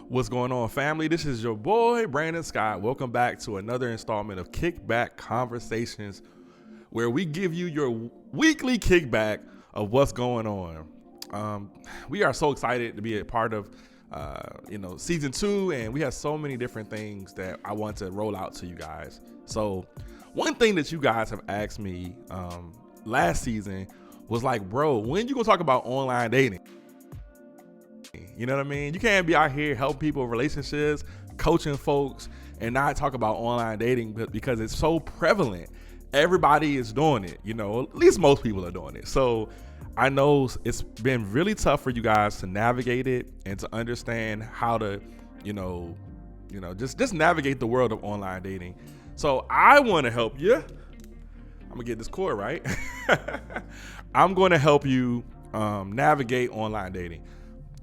What's going on, family? This is your boy, Brandon Scott. Welcome back to another installment of Kickback Conversations, where we give you your weekly kickback of what's going on. We are so excited to be a part of, season 2, and we have so many different things that I want to roll out to you guys. So one thing that you guys have asked me last season was like, bro, when you gonna talk about online dating? You know what I mean? You can't be out here helping people with relationships, coaching folks, and not talk about online dating because it's so prevalent. Everybody is doing it, at least most people are doing it. So I know it's been really tough for you guys to navigate it and to understand how to, just navigate the world of online dating. So I want to help you. I'm gonna get this cord right. I'm going to help you navigate online dating.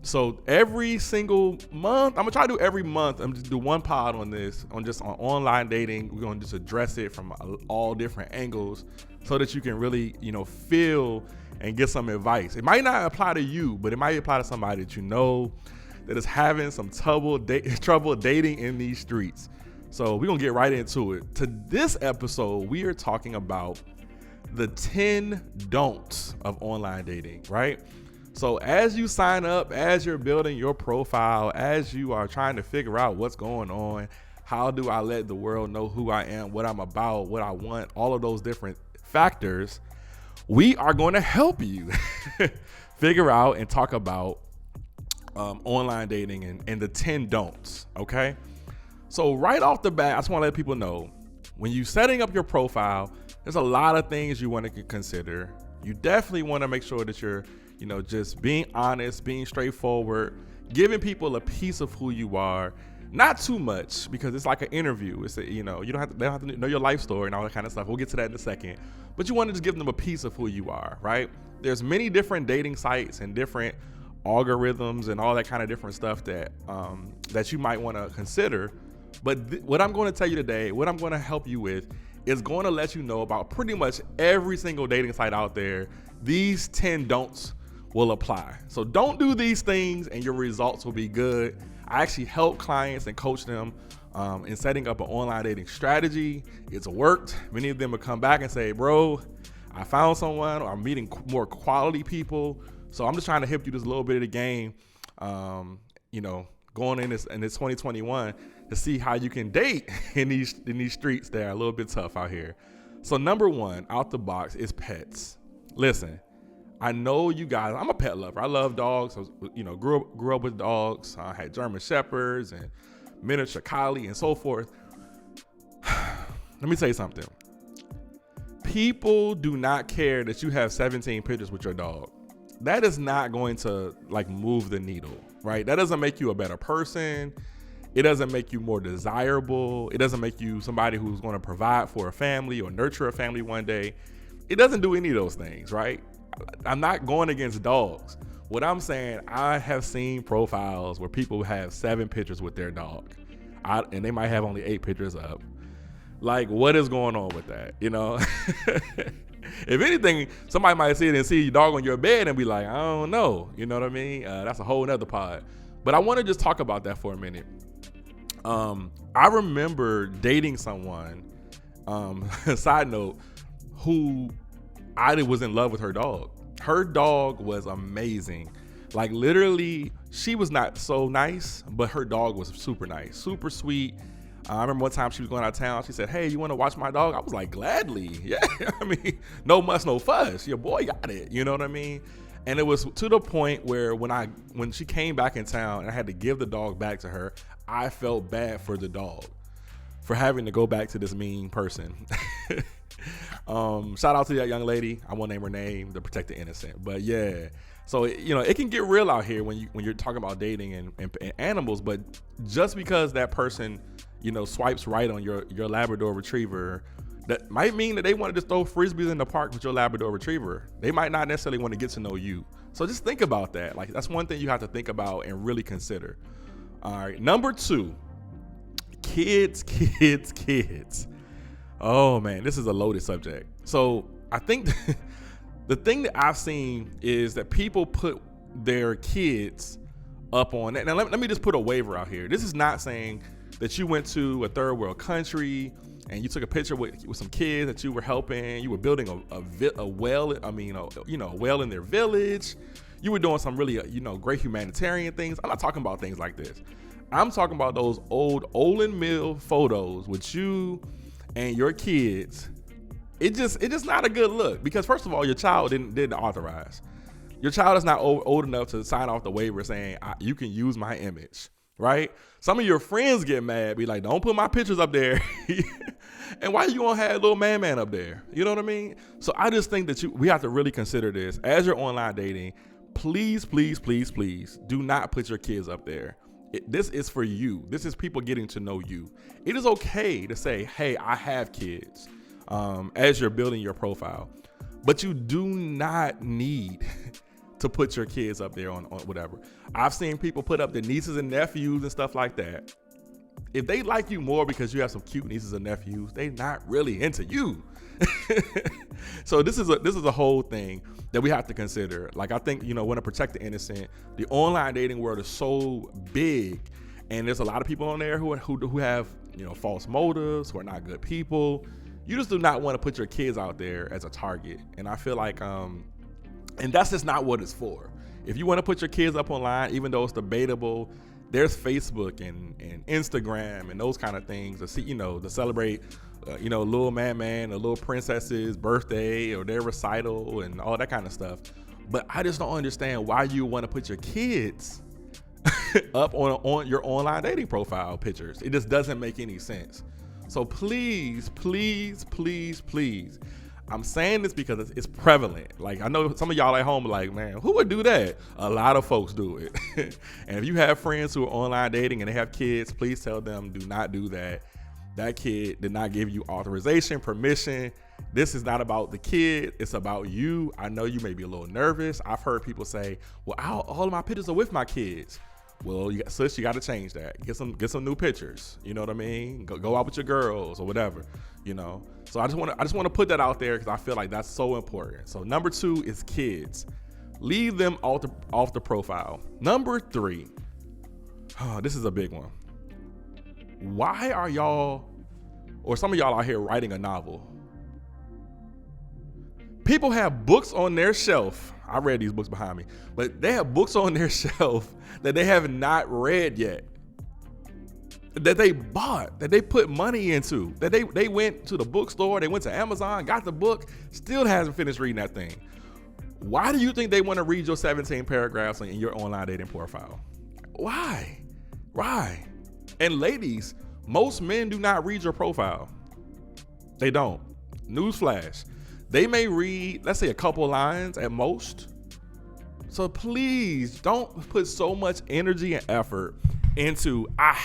So every single month, I'm gonna try to do every month. I'm just do one pod on this, on online dating. We're gonna just address it from all different angles, so that you can really, feel and get some advice. It might not apply to you, but it might apply to somebody that you know that is having some trouble dating in these streets. So we're gonna get right into it. To this episode, we are talking about the 10 don'ts of online dating, right? So as you sign up, as you're building your profile, as you are trying to figure out what's going on, how do I let the world know who I am, what I'm about, what I want, all of those different factors, we are going to help you figure out and talk about online dating and the 10 don'ts, okay? So right off the bat, I just want to let people know, when you're setting up your profile, there's a lot of things you want to consider. You definitely want to make sure that you're just being honest, being straightforward, giving people a piece of who you are, not too much, because it's like an interview. It's they don't have to know your life story and all that kind of stuff. We'll get to that in a second, but you want to just give them a piece of who you are, right? There's many different dating sites and different algorithms and all that kind of different stuff that you might want to consider. But what I'm going to tell you today, what I'm going to help you with, is going to let you know about pretty much every single dating site out there. These 10 don'ts will apply. So don't do these things and your results will be good. I actually help clients and coach them in setting up an online dating strategy. It's worked. Many of them will come back and say, bro, I found someone, or I'm meeting more quality people. So I'm just trying to help you just a little bit of the game, going in this 2021 to see how you can date in these streets that are a little bit tough out here. So number one, out the box, is pets. Listen, I know you guys, I'm a pet lover. I love dogs. I grew up with dogs. I had German Shepherds and miniature collie and so forth. Let me tell you something. People do not care that you have 17 pictures with your dog. That is not going to move the needle, right? That doesn't make you a better person. It doesn't make you more desirable. It doesn't make you somebody who's going to provide for a family or nurture a family one day. It doesn't do any of those things, right? I'm not going against dogs. What I'm saying, I have seen profiles where people have 7 pictures with their dog, and they might have only 8 pictures up. What is going on with that? If anything, somebody might see it and see your dog on your bed and be like, I don't know. You know what I mean? That's a whole nother pod. But I want to just talk about that for a minute. I remember dating someone, side note, who I was in love with her dog. Her dog was amazing. Literally, she was not so nice, but her dog was super nice, super sweet. I remember one time she was going out of town. She said, hey, you want to watch my dog? I was like, gladly. Yeah. I mean, no muss, no fuss. Your boy got it. You know what I mean? And it was to the point where when she came back in town and I had to give the dog back to her, I felt bad for the dog for having to go back to this mean person. Shout out to that young lady. I won't name her name to protect the innocent, but yeah. So it can get real out here when you're talking about dating and animals. But just because that person swipes right on your Labrador Retriever, that might mean that they want to just throw frisbees in the park with your Labrador Retriever. They might not necessarily want to get to know you. So just think about that. That's one thing you have to think about and really consider. All right, number 2, kids. Oh man, this is a loaded subject. So I think the thing that I've seen is that people put their kids up on that. Now, let me just put a waiver out here. This is not saying that you went to a third world country and you took a picture with some kids that you were helping. You were building a well. I mean, a well in their village. You were doing some really, great humanitarian things. I'm not talking about things like this. I'm talking about those old Olin Mill photos with you and your kids. It's just not a good look, because first of all, your child didn't authorize. Your child is not old enough to sign off the waiver saying you can use my image, right? Some of your friends get mad, be like, don't put my pictures up there. And why you gonna have a little man up there? You know what I mean? So I just think that we have to really consider this as you're online dating. Please, please, please, please do not put your kids up there. This is for you. This is people getting to know you. It is okay to say, hey, I have kids, as you're building your profile, but you do not need to put your kids up there on whatever. I've seen people put up their nieces and nephews and stuff like that. If they like you more because you have some cute nieces and nephews, they not really into you. So this is a whole thing that we have to consider. Like, I think, want to protect the innocent. The online dating world is so big, and there's a lot of people on there who have, false motives, who are not good people. You just do not want to put your kids out there as a target. And I feel like, and that's just not what it's for. If you want to put your kids up online, even though it's debatable, there's Facebook and Instagram and those kind of things to see, to celebrate, little man, a little princess's birthday or their recital and all that kind of stuff. But I just don't understand why you want to put your kids up on your online dating profile pictures. It just doesn't make any sense. So please, please, please, please. I'm saying this because it's prevalent. Like, I know some of y'all at home are like, man, who would do that? A lot of folks do it. And if you have friends who are online dating and they have kids, please tell them, do not do that. That kid did not give you authorization, permission. This is not about the kid. It's about you. I know you may be a little nervous. I've heard people say, well, all of my pictures are with my kids. Well, sis, you got to change that. Get some new pictures. You know what I mean? Go out with your girls or whatever. So I just want to put that out there because I feel like that's so important. So number 2 is kids. Leave them off the profile. Number 3. This is a big one. Why are y'all, or some of y'all out here, writing a novel? People have books on their shelf. I read these books behind me, but they have books on their shelf that they have not read yet, that they bought, that they put money into, that they went to the bookstore, they went to Amazon, got the book, still hasn't finished reading that thing. Why do you think they want to read your 17 paragraphs in your online dating profile? Why? And ladies, most men do not read your profile. They don't. Newsflash. They may read, let's say, a couple lines at most. So please don't put so much energy and effort into, I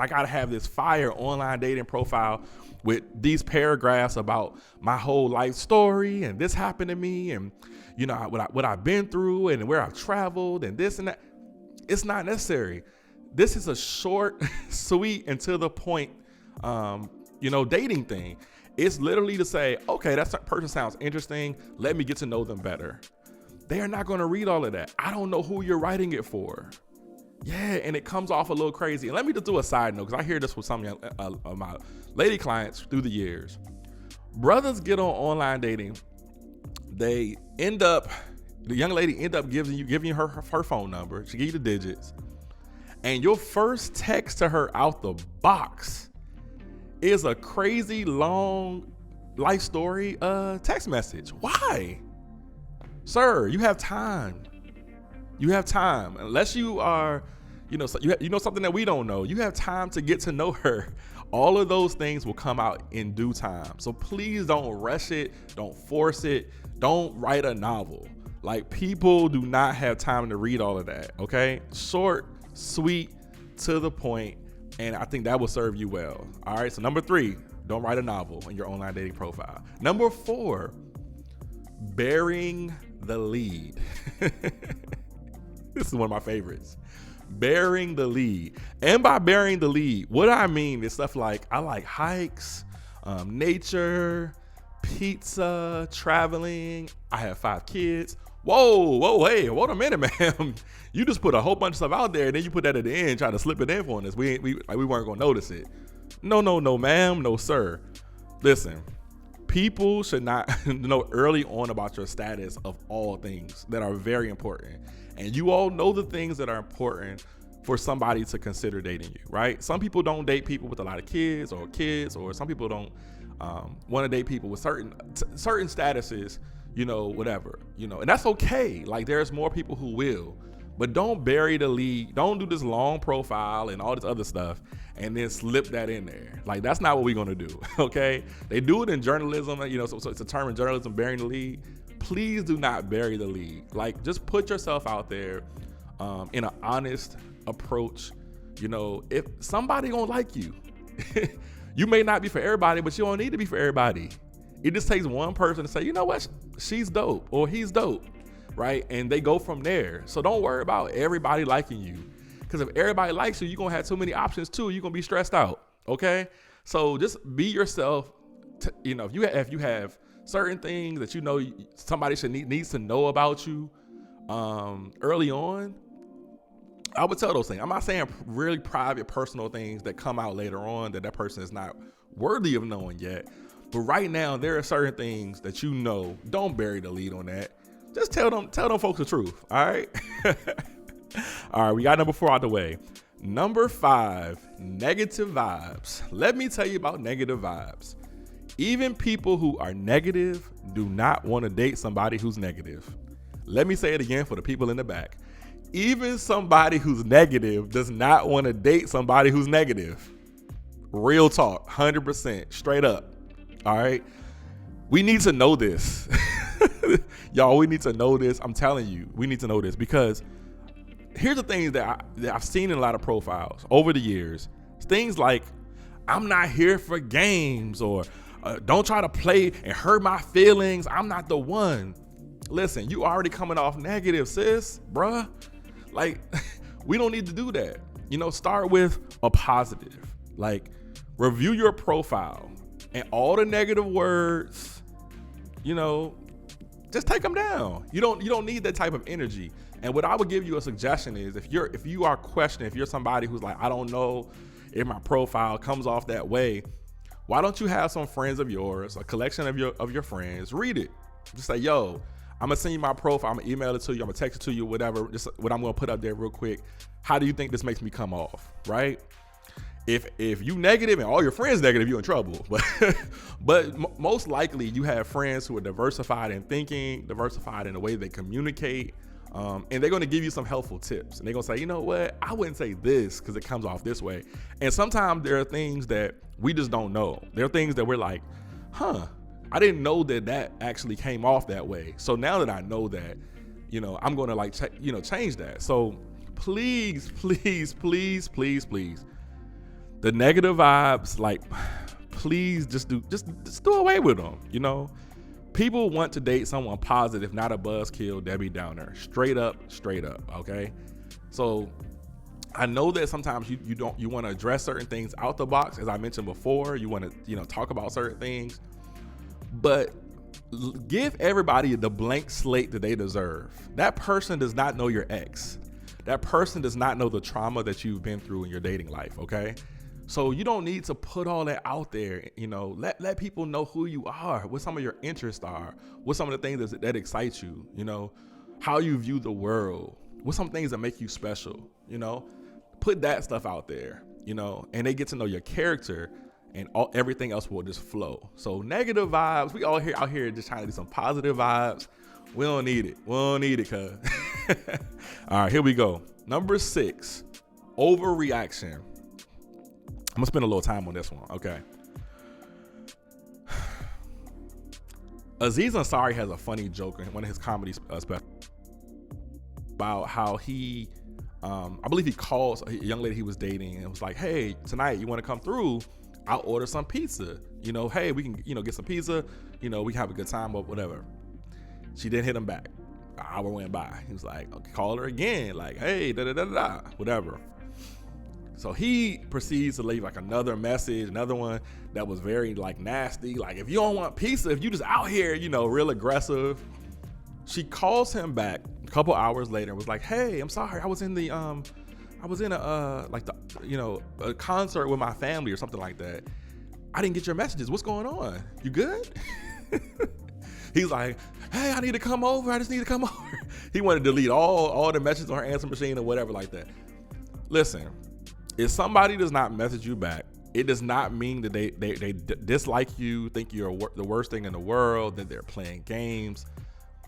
gotta have this fire online dating profile with these paragraphs about my whole life story and this happened to me and what I've been through and where I've traveled and this and that. It's not necessary. This is a short, sweet, and to the point, dating thing. It's literally to say, okay, that person sounds interesting. Let me get to know them better. They are not going to read all of that. I don't know who you're writing it for. Yeah, and it comes off a little crazy. And let me just do a side note, because I hear this with some of my lady clients through the years. Brothers get on online dating. The young lady end up giving you her phone number. She give you the digits. And your first text to her out the box is a crazy long life story text message. Why? Sir, you have time. Unless you are, something that we don't know. You have time to get to know her. All of those things will come out in due time. So please don't rush it. Don't force it. Don't write a novel. Like, people do not have time to read all of that, okay? Short, sweet, to the point, and I think that will serve you well. All right, so number 3, don't write a novel in your online dating profile. Number 4, bearing the lead. This is one of my favorites. Bearing the lead. And by bearing the lead, what I mean is stuff like, I like hikes, nature, pizza, traveling. I have 5 kids. Whoa, hey, wait a minute, man. You just put a whole bunch of stuff out there, and then you put that at the end, try to slip it in for us. We weren't gonna notice it. No, ma'am, no, sir. Listen, people should not know early on about your status of all things that are very important. And you all know the things that are important for somebody to consider dating you, right? Some people don't date people with a lot of kids, or some people don't want to date people with certain statuses, whatever, and that's okay. Like, there's more people who will, but don't bury the lead. Don't do this long profile and all this other stuff and then slip that in there. Like, that's not what we're gonna do. Okay, they do it in journalism, so it's a term in journalism, burying the lead. Please do not bury the lead. Like, just put yourself out there in an honest approach. If somebody gonna like you, you may not be for everybody, but you don't need to be for everybody. It just takes one person to say, you know what, she's dope or he's dope, right? And they go from there. So don't worry about everybody liking you, because if everybody likes you, you're gonna have too many options too. You're gonna be stressed out. Okay, so just be yourself. If you have certain things that somebody needs to know about you early on, I would tell those things. I'm not saying really private, personal things that come out later on that person is not worthy of knowing yet. But right now, there are certain things that don't bury the lead on that. Just tell them folks the truth, all right? All right, we got number 4 out the way. Number 5, negative vibes. Let me tell you about negative vibes. Even people who are negative do not want to date somebody who's negative. Let me say it again for the people in the back. Even somebody who's negative does not want to date somebody who's negative. Real talk, 100%, straight up. All right, we need to know this. Y'all, we need to know this. I'm telling you, we need to know this, because here's the things that I've seen in a lot of profiles over the years. Things like, I'm not here for games, or don't try to play and hurt my feelings. I'm not the one. Listen, you already coming off negative, sis, bruh. Like, we don't need to do that. Start with a positive. Like, review your profile and all the negative words, just take them down. You don't need that type of energy. And what I would give you a suggestion is, if you are questioning, if you're somebody who's like, I don't know if my profile comes off that way, why don't you have some friends of yours, a collection of your friends, read it. Just say, yo, I'm gonna send you my profile, I'm gonna email it to you, I'm gonna text it to you, whatever, just what I'm gonna put up there real quick. How do you think this makes me come off, right? If you negative and all your friends negative, you're in trouble. But most likely you have friends who are diversified in thinking, diversified in the way they communicate, and they're going to give you some helpful tips. And they're going to say, you know what, I wouldn't say this because it comes off this way. And sometimes there are things that we just don't know. There are things that we're like, I didn't know that actually came off that way. So now that I know that, I'm going to change that. So please, the negative vibes, like, please just do away with them. People want to date someone positive, not a buzzkill, Debbie Downer. Straight up. Okay. So I know that sometimes you want to address certain things out the box. As I mentioned before, you want to talk about certain things, but give everybody the blank slate that they deserve. That person does not know your ex. That person does not know the trauma that you've been through in your dating life. Okay. So you don't need to put all that out there. Let people know who you are, what some of your interests are, what some of the things that excite you, how you view the world, what some things that make you special, put that stuff out there, and they get to know your character, and everything else will just flow. So negative vibes, we all out here just trying to do some positive vibes. We don't need it, cuz. All right, here we go. Number 6, overreaction. I'm gonna spend a little time on this one, okay? Aziz Ansari has a funny joke in one of his comedy specials about how he, I believe he calls a young lady he was dating and was like, hey, tonight you wanna come through? I'll order some pizza. Hey, we can, get some pizza. We can have a good time or whatever. She didn't hit him back. An hour went by. He was like, okay, call her again. Like, hey, whatever. So he proceeds to leave like another message, another one that was very like nasty. Like, if you don't want pizza, if you just out here, real aggressive. She calls him back a couple hours later and was like, hey, I'm sorry. I was in a concert with my family or something like that. I didn't get your messages. What's going on? You good? He's like, hey, I need to come over. I just need to come over. He wanted to delete all the messages on her answer machine or whatever like that. Listen, if somebody does not message you back, it does not mean that they dislike you, think you're the worst thing in the world, that they're playing games.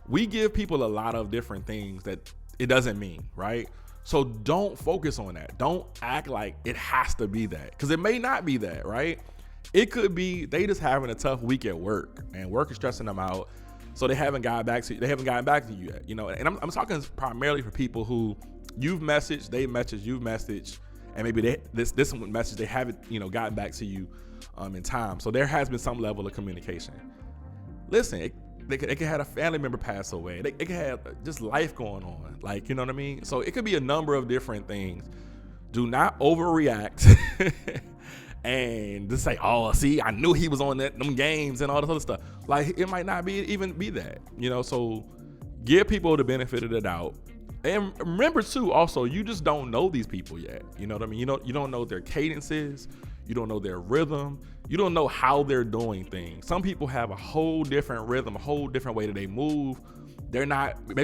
We give people a lot of different things that it doesn't mean, right? So don't focus on that. Don't act like it has to be that, because it may not be that, right? It could be they just having a tough week at work and work is stressing them out. So they haven't gotten back to you. They haven't gotten back to you yet, and I'm talking primarily for people who you've messaged, they messaged, you've messaged, and maybe this message, they haven't, gotten back to you in time. So there has been some level of communication. Listen, they could have a family member pass away. They could have just life going on. Like, you know what I mean? So it could be a number of different things. Do not overreact and just say, oh, see, I knew he was on them games and all this other stuff. Like, it might not even be that, so give people the benefit of the doubt. And remember too, also, you just don't know these people yet. You know what I mean? You don't know their cadences. You don't know their rhythm. You don't know how they're doing things. Some people have a whole different rhythm, a whole different way that they move. Maybe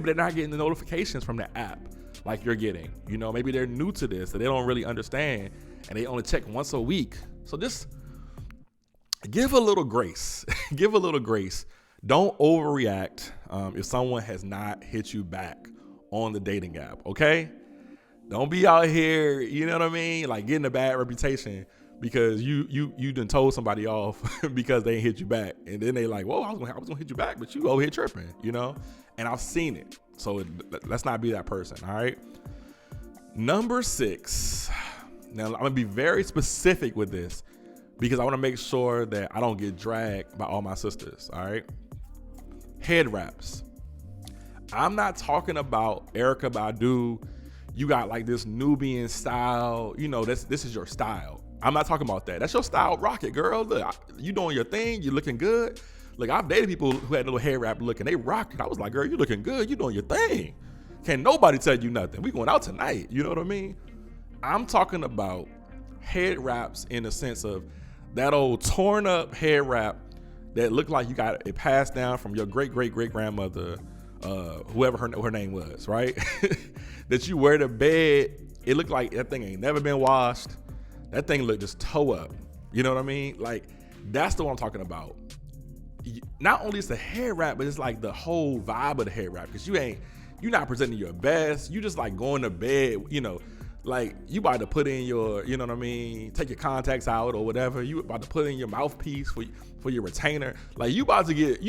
they're not getting the notifications from the app like you're getting. Maybe they're new to this, so they don't really understand, and they only check once a week. So just give a little grace. Give a little grace. Don't overreact if someone has not hit you back on the dating app, okay? Don't be out here, you know what I mean? Like, getting a bad reputation because you done told somebody off because they hit you back. And then they like, whoa, I was gonna hit you back, but you over here tripping, And I've seen it. So let's not be that person, all right? Number 6. Now, I'm gonna be very specific with this because I wanna make sure that I don't get dragged by all my sisters, all right? Headwraps. I'm not talking about Erykah Badu. You got like this Nubian style, this is your style. I'm not talking about that. That's your style. Rock it, girl. Look, you doing your thing. You looking good. Look, I've dated people who had a little hair wrap look and they rock it. I was like, girl, you looking good. You doing your thing. Can't nobody tell you nothing. We going out tonight. You know what I mean? I'm talking about head wraps in the sense of that old torn up hair wrap that looked like you got it passed down from your great grandmother, whoever her name was, right? That you wear to bed. It looked like that thing ain't never been washed. That thing looked just toe up. You know what I mean? Like, that's the one I'm talking about. Not only is the hair wrap, but it's like the whole vibe of the hair wrap. Because you're not presenting your best. You just like going to bed, like you about to put in your, you know what I mean? Take your contacts out or whatever. You about to put in your mouthpiece for your retainer. Like, you about to get,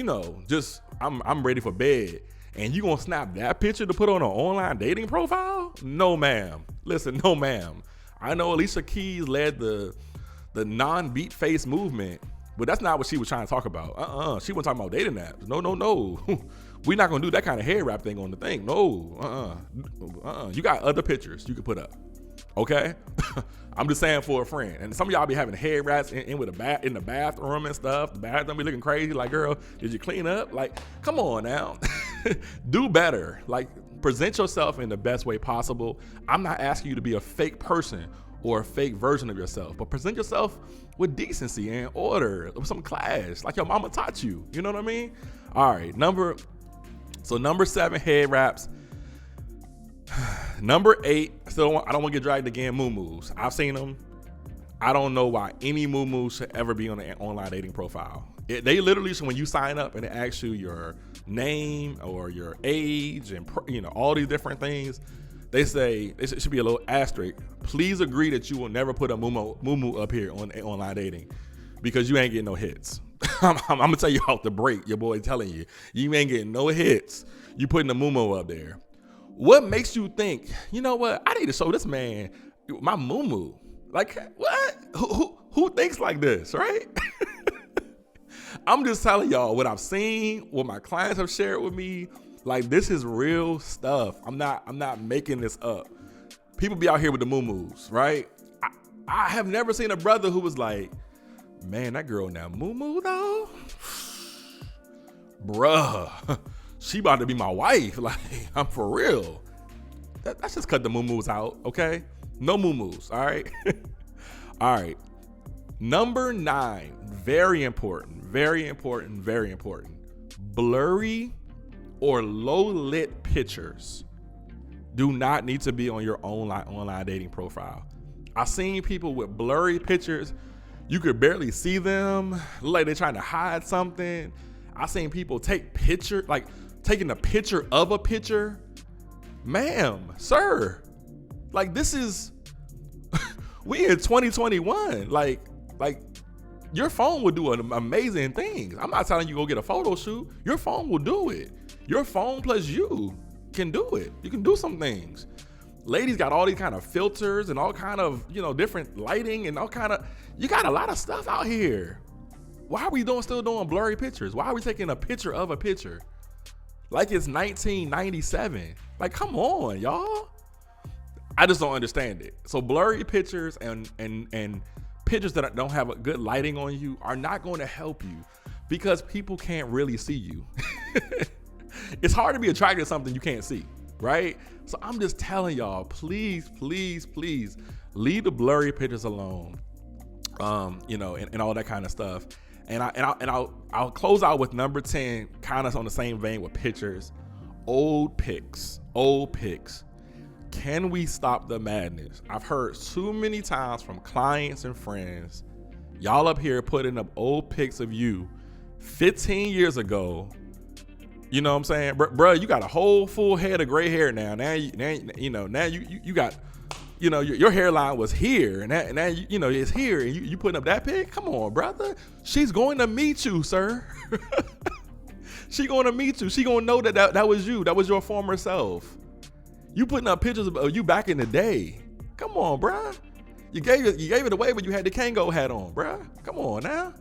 just I'm ready for bed. And you gonna snap that picture to put on an online dating profile? No, ma'am. Listen, no, ma'am. I know Alicia Keys led the non-beat face movement, but that's not what she was trying to talk about. She wasn't talking about dating apps. No. We're not gonna do that kind of hair wrap thing on the thing. No, You got other pictures you can put up, okay? I'm just saying for a friend. And some of y'all be having hair wraps in the bathroom and stuff. The bathroom be looking crazy. Like, girl, did you clean up? Like, come on now. Do better. Like, present yourself in the best way possible. I'm not asking you to be a fake person or a fake version of yourself, but present yourself with decency and order, with some class, like your mama taught you. You know what I mean? All right, number 7, head wraps. Number 8, I don't want to get dragged again, muumuus. I've seen them. I don't know why any muumuu should ever be on an online dating profile. They literally, when you sign up and it asks you your name or your age and all these different things, they say it should be a little asterisk. Please agree that you will never put a muumuu up here on online dating because you ain't getting no hits. I'm gonna tell you off the break. Your boy telling you ain't getting no hits. You putting a muumuu up there. What makes you think, you know what? I need to show this man my muumuu. Like, what? Who thinks like this, right? I'm just telling y'all what I've seen, what my clients have shared with me. Like, this is real stuff. I'm not making this up. People be out here with the muumuus, right? I have never seen a brother who was like, man, that girl now moo though, bruh, she about to be my wife. Like, I'm for real. Let's just cut the moo-moos out, okay? No moo-moos, all right? All right. Number 9, very important. Blurry or low-lit pictures do not need to be on your online dating profile. I've seen people with blurry pictures. You could barely see them, look like they're trying to hide something. I've seen people take picture, like taking a picture of a picture. Ma'am, sir, like this is, we in 2021. Like your phone will do amazing things. I'm not telling you go get a photo shoot. Your phone will do it. Your phone plus you can do it. You can do some things. Ladies got all these kind of filters and all kind of, different lighting and all kind of, you got a lot of stuff out here. Why are we still doing blurry pictures? Why are we taking a picture of a picture? Like it's 1997. Like, come on, y'all. I just don't understand it. So blurry pictures and pictures that don't have a good lighting on you are not going to help you because people can't really see you. It's hard to be attracted to something you can't see, right? So I'm just telling y'all, please, please, please leave the blurry pictures alone. And all that kind of stuff. And I'll close out with number 10, kind of on the same vein with pictures. Old pics. Can we stop the madness? I've heard too many times from clients and friends, y'all up here putting up old pics of you 15 years ago. You know what I'm saying? Bruh, you got a whole full head of gray hair now. Now you got, your hairline was here and now it's here and you putting up that pic? Come on, brother. She's going to meet you, sir. She going to meet you. She going to know that was you. That was your former self. You putting up pictures of you back in the day. Come on, bruh. You gave it away when you had the Kango hat on, bruh. Come on now.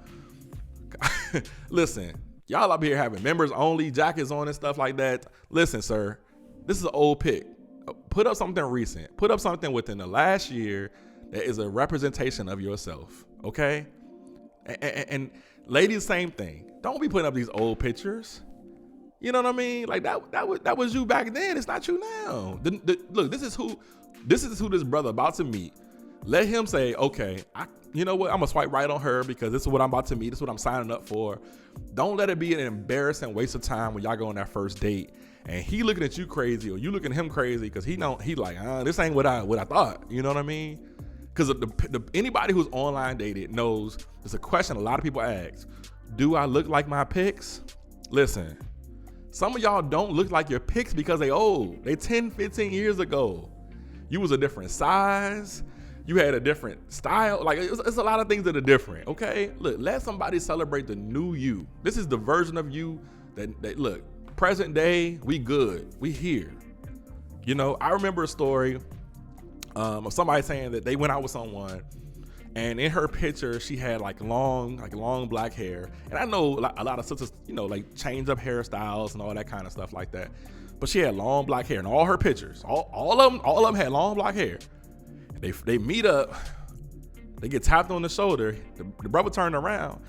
Listen, y'all up here having members only jackets on and stuff like that. Listen, sir, this is an old pic. Put up something recent. Put up something within the last year that is a representation of yourself, okay? And ladies, same thing. Don't be putting up these old pictures. You know what I mean? Like that was you back then. It's not you now. Look, this is who this brother about to meet. Let him say, okay, you know what? I'm gonna swipe right on her because this is what I'm about to meet. This is what I'm signing up for. Don't let it be an embarrassing waste of time when y'all go on that first date and he looking at you crazy or you looking at him crazy because he like, this ain't what I thought. You know what I mean? Because anybody who's online dated knows there's a question a lot of people ask. Do I look like my pics? Listen. Some of y'all don't look like your pics because they old. They 10, 15 years ago. You was a different size. You had a different style. Like it's a lot of things that are different, okay? Look, let somebody celebrate the new you. This is the version of you that look, present day, we good. We here. I remember a story of somebody saying that they went out with someone and in her picture, she had like long black hair. And I know a lot of sisters, like change up hairstyles and all that kind of stuff like that. But she had long black hair in all her pictures. All of them had long black hair. They meet up. They get tapped on the shoulder. The brother turned around,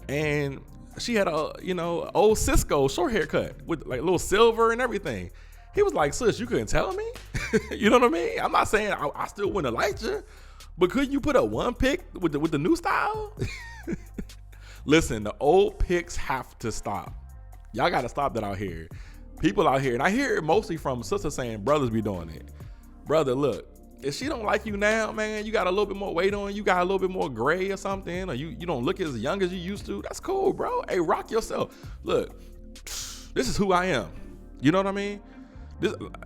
and she had a old Cisco short haircut with like a little silver and everything. He was like, "Sis, you couldn't tell me." You know what I mean? I'm not saying I still wouldn't have liked you. But could you put up one pic with the new style? Listen, the old pics have to stop. Y'all got to stop that out here. People out here, and I hear it mostly from sisters saying brothers be doing it. Brother, look, if she don't like you now, man, you got a little bit more weight on you, got a little bit more gray or something, or you don't look as young as you used to, that's cool, bro. Hey, rock yourself. Look, this is who I am. You know what I mean?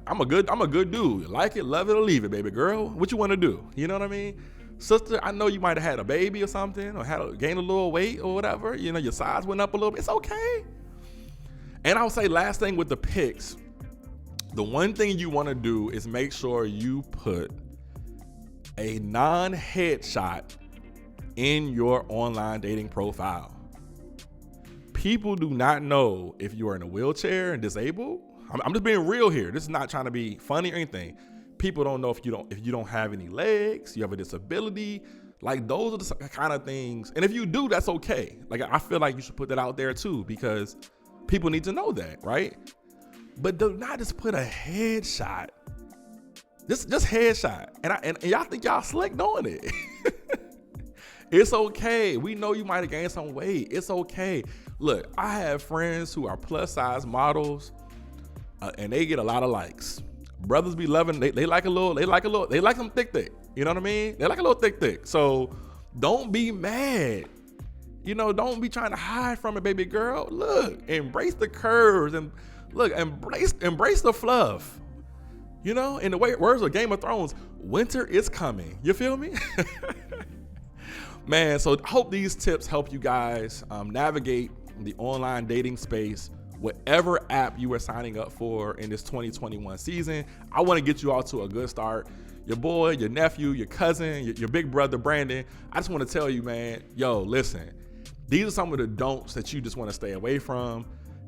I'm a good dude. Like it, love it, or leave it, baby girl. What you want to do? You know what I mean? Sister, I know you might have had a baby or something, or gained a little weight or whatever. Your size went up a little bit. It's okay. And I'll say last thing with the pics, the one thing you want to do is make sure you put a non-headshot in your online dating profile. People do not know if you are in a wheelchair and disabled. I'm just being real here. This is not trying to be funny or anything. people don't know if you don't have any legs, you have a disability. Like, those are the kind of things. And if you do, that's okay. Like, I feel like you should put that out there too, because people need to know that, right? But do not just put a headshot. Just headshot. And y'all think y'all slick doing it. It's okay. We know you might have gained some weight. It's okay. Look, I have friends who are plus size models, and they get a lot of likes. Brothers be loving. They like some thick. You know what I mean? They like a little thick. So don't be mad. You know, don't be trying to hide from it, baby girl. Look, embrace the curves and look, embrace the fluff. You know, in the words of Game of Thrones, winter is coming. You feel me? Man, so I hope these tips help you guys navigate the online dating space, whatever app you are signing up for in this 2021 season. I want to get you all to a good start. Your boy, your nephew, your cousin, your big brother, Brandon, I just want to tell you, man, yo, listen, these are some of the don'ts that you just want to stay away from.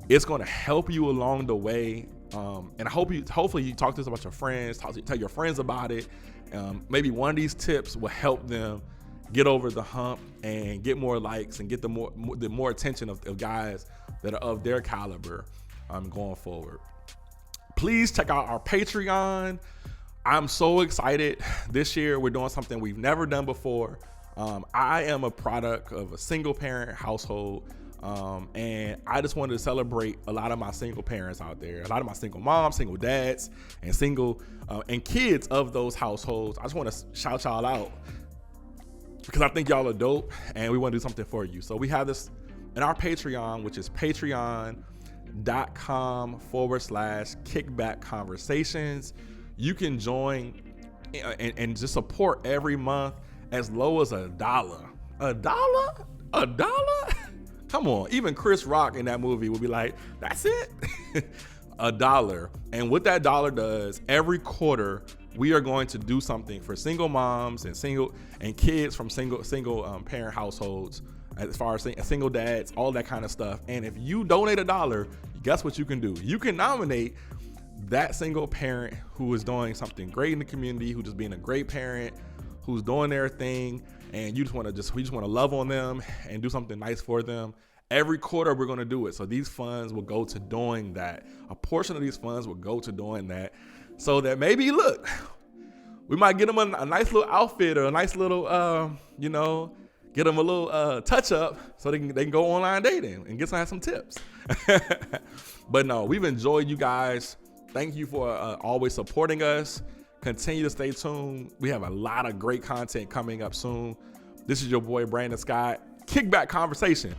It's going to help you along the way. And hopefully you talk to this about your friends, tell your friends about it. Maybe one of these tips will help them get over the hump and get more likes and get the more attention of guys that are of their caliber going forward. Please check out our Patreon. I'm so excited. This year we're doing something we've never done before. I am a product of a single parent household. And I just wanted to celebrate a lot of my single parents out there, a lot of my single moms, single dads, and single and kids of those households. I just want to shout y'all out because I think y'all are dope and we want to do something for you. So we have this in our Patreon, which is patreon.com/kickback conversations. You can join and just support every month as low as $1. $1? Come on, even Chris Rock in that movie would be like, that's it? $1. And what that dollar does, every quarter, we are going to do something for single moms and kids from single parent households, as far as single dads, all that kind of stuff. And if you donate $1, guess what you can do? You can nominate that single parent who is doing something great in the community, who's just being a great parent, who's doing their thing, and we just want to love on them and do something nice for them. Every quarter we're going to do it. So these funds will go to doing that. A portion of these funds will go to doing that, so that maybe, look, we might get them a nice little outfit or a nice little, get them a little touch up so they can go online dating and get some tips. But no, we've enjoyed you guys. Thank you for always supporting us. Continue to stay tuned. We have a lot of great content coming up soon. This is your boy, Brandon Scott. Kickback Conversation.